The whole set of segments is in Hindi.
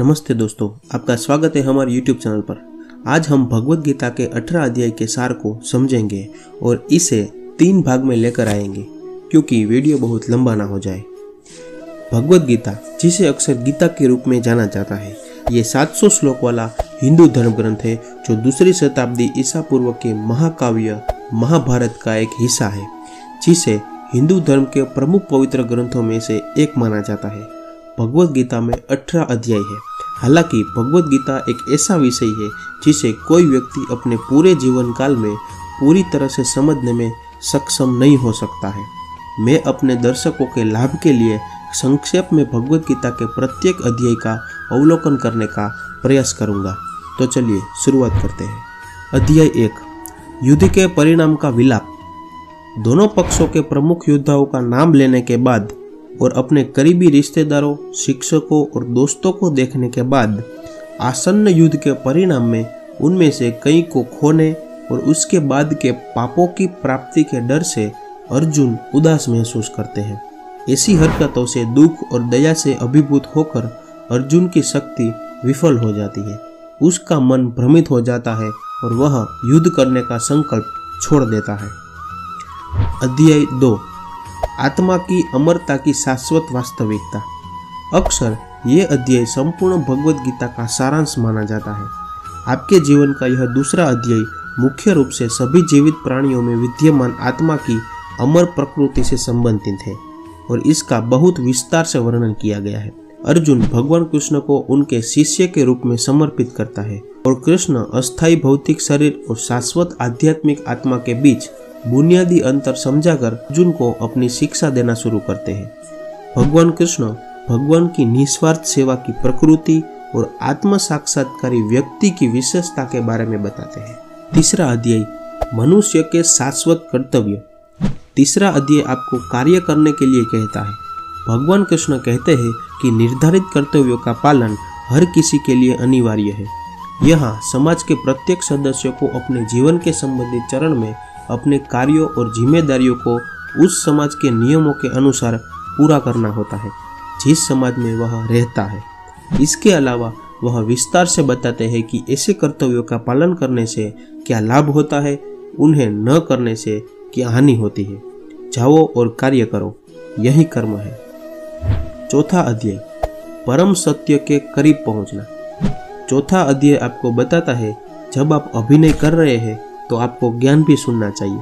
नमस्ते दोस्तों, आपका स्वागत है हमारे YouTube चैनल पर। आज हम भगवत गीता के 18 अध्याय के सार को समझेंगे और इसे 3 भाग में लेकर आएंगे क्योंकि वीडियो बहुत लंबा ना हो जाए। भगवत गीता, जिसे अक्सर गीता के रूप में जाना जाता है, ये 700 श्लोक वाला हिंदू धर्म ग्रंथ है जो दूसरी शताब्दी ईसा पूर्व के महाकाव्य महाभारत का एक हिस्सा है, जिसे हिंदू धर्म के प्रमुख पवित्र ग्रंथों में से एक माना जाता है। भगवत गीता में 18 अध्याय है। हालांकि भगवत गीता एक ऐसा विषय है जिसे कोई व्यक्ति अपने पूरे जीवन काल में पूरी तरह से समझने में सक्षम नहीं हो सकता है। मैं अपने दर्शकों के लाभ के लिए संक्षेप में भगवत गीता के प्रत्येक अध्याय का अवलोकन करने का प्रयास करूंगा। तो चलिए शुरुआत करते हैं। अध्याय 1, युद्ध के परिणाम का विलाप। दोनों पक्षों के प्रमुख योद्धाओं का नाम लेने के बाद और अपने करीबी रिश्तेदारों, शिक्षकों और दोस्तों को देखने के बाद आसन्न युद्ध के परिणाम में उनमें से कई को खोने और उसके बाद के पापों की प्राप्ति के डर से अर्जुन उदास महसूस करते हैं। ऐसी हरकतों से दुख और दया से अभिभूत होकर अर्जुन की शक्ति विफल हो जाती है। उसका मन भ्रमित हो जाता है और वह युद्ध करने का संकल्प छोड़ देता है। अध्याय 2, आत्मा की अमरता की शाश्वत वास्तविकता। अक्सर ये अध्याय संपूर्ण भगवत गीता का सारांश माना जाता है। आपके जीवन का यह दूसरा अध्याय मुख्य रूप से सभी जीवित प्राणियों में विद्यमान आत्मा की अमर प्रकृति से संबंधित है और इसका बहुत विस्तार से वर्णन किया गया है। अर्जुन भगवान कृष्ण को उनके शिष्य के रूप में समर्पित करता है और कृष्ण अस्थायी भौतिक शरीर और शाश्वत आध्यात्मिक आत्मा के बीच बुनियादी अंतर समझाकर अर्जुन को अपनी शिक्षा देना शुरू करते हैं। भगवान कृष्ण भगवान की निस्वार्थ सेवा की प्रकृति और आत्म साक्षात्कारी व्यक्ति की विशेषता के बारे में बताते हैं। तीसरा अध्याय, मनुष्य के शाश्वत कर्तव्य। तीसरा अध्याय आपको कार्य करने के लिए कहता है। भगवान कृष्ण कहते हैं कि निर्धारित कर्तव्यों का पालन हर किसी के लिए अनिवार्य है। यहाँ समाज के प्रत्येक सदस्य को अपने जीवन के संबंधित चरण में अपने कार्यों और जिम्मेदारियों को उस समाज के नियमों के अनुसार पूरा करना होता है जिस समाज में वह रहता है। इसके अलावा वह विस्तार से बताते हैं कि ऐसे कर्तव्यों का पालन करने से क्या लाभ होता है, उन्हें न करने से क्या हानि होती है। जाओ और कार्य करो, यही कर्म है। चौथा अध्याय, परम सत्य के करीब पहुंचना। चौथा अध्याय आपको बताता है जब आप अभिनय कर रहे हैं तो आपको ज्ञान भी सुनना चाहिए।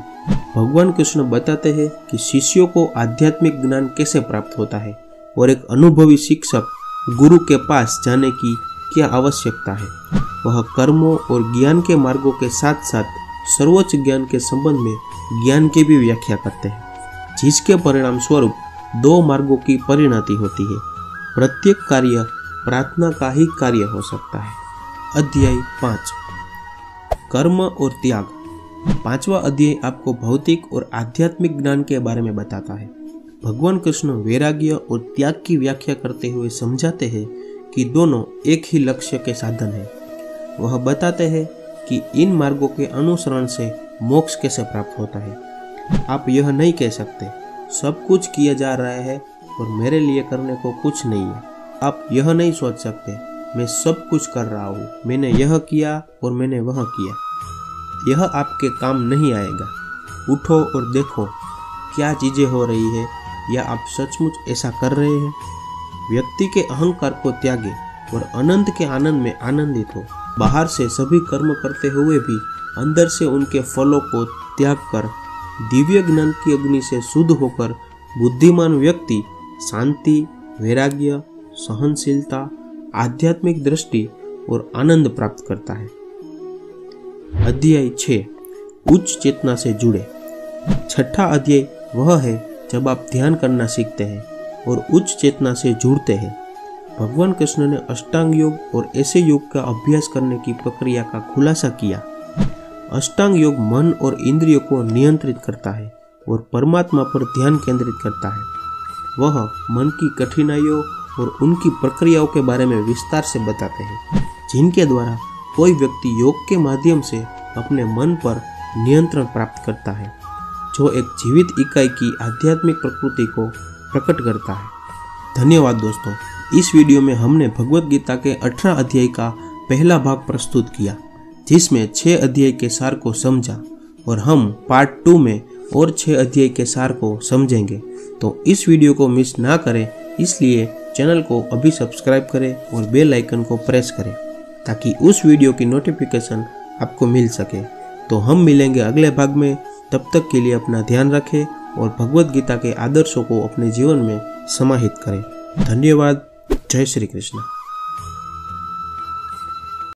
भगवान कृष्ण बताते हैं कि शिष्यों को आध्यात्मिक ज्ञान कैसे प्राप्त होता है और एक अनुभवी शिक्षक गुरु के पास जाने की क्या आवश्यकता है। वह कर्मों और ज्ञान के मार्गों के साथ साथ सर्वोच्च ज्ञान के संबंध में ज्ञान की भी व्याख्या करते हैं, जिसके परिणाम स्वरूप 2 मार्गों की परिणति होती है। प्रत्येक कार्य प्रार्थना का ही कार्य हो सकता है। अध्याय 5, कर्म और त्याग। 5वां अध्याय आपको भौतिक और आध्यात्मिक ज्ञान के बारे में बताता है। भगवान कृष्ण वैराग्य और त्याग की व्याख्या करते हुए समझाते हैं कि दोनों एक ही लक्ष्य के साधन हैं। वह बताते हैं कि इन मार्गों के अनुसरण से मोक्ष कैसे प्राप्त होता है। आप यह नहीं कह सकते सब कुछ किया जा रहा है और मेरे लिए करने को कुछ नहीं है। आप यह नहीं सोच सकते मैं सब कुछ कर रहा हूँ, मैंने यह किया और मैंने वह किया। यह आपके काम नहीं आएगा। उठो और देखो क्या चीजें हो रही है, या आप सचमुच ऐसा कर रहे हैं। व्यक्ति के अहंकार को त्यागे और अनंत के आनंद में आनंदित हो। बाहर से सभी कर्म करते हुए भी अंदर से उनके फलों को त्याग कर दिव्य ज्ञान की अग्नि से शुद्ध होकर बुद्धिमान व्यक्ति शांति, वैराग्य, सहनशीलता, आध्यात्मिक दृष्टि और आनंद प्राप्त करता है। अध्याय 6, उच्च चेतना से जुड़े। 6ठा अध्याय वह है जब आप ध्यान करना सीखते हैं और उच्च चेतना से जुड़ते हैं। भगवान कृष्ण ने अष्टांग योग और ऐसे योग का अभ्यास करने की प्रक्रिया का खुलासा किया। अष्टांग योग मन और इंद्रियों को नियंत्रित करता है और परमात्मा पर ध्यान केंद्रित करता है। वह मन की कठिनाइयों और उनकी प्रक्रियाओं के बारे में विस्तार से बताते हैं, जिनके द्वारा कोई व्यक्ति योग के माध्यम से अपने मन पर नियंत्रण प्राप्त करता है, जो एक जीवित इकाई की आध्यात्मिक प्रकृति को प्रकट करता है। धन्यवाद दोस्तों। इस वीडियो में हमने भगवत गीता के 18 अध्याय का पहला भाग प्रस्तुत किया, जिसमें 6 अध्याय के सार को समझा, और हम पार्ट 2 में और 6 अध्याय के सार को समझेंगे। तो इस वीडियो को मिस ना करें, इसलिए चैनल को अभी सब्सक्राइब करें और बेल आइकन को प्रेस करें ताकि उस वीडियो की नोटिफिकेशन आपको मिल सके। तो हम मिलेंगे अगले भाग में। तब तक के लिए अपना ध्यान रखें और भगवत गीता के आदर्शों को अपने जीवन में समाहित करें। धन्यवाद। जय श्री कृष्ण।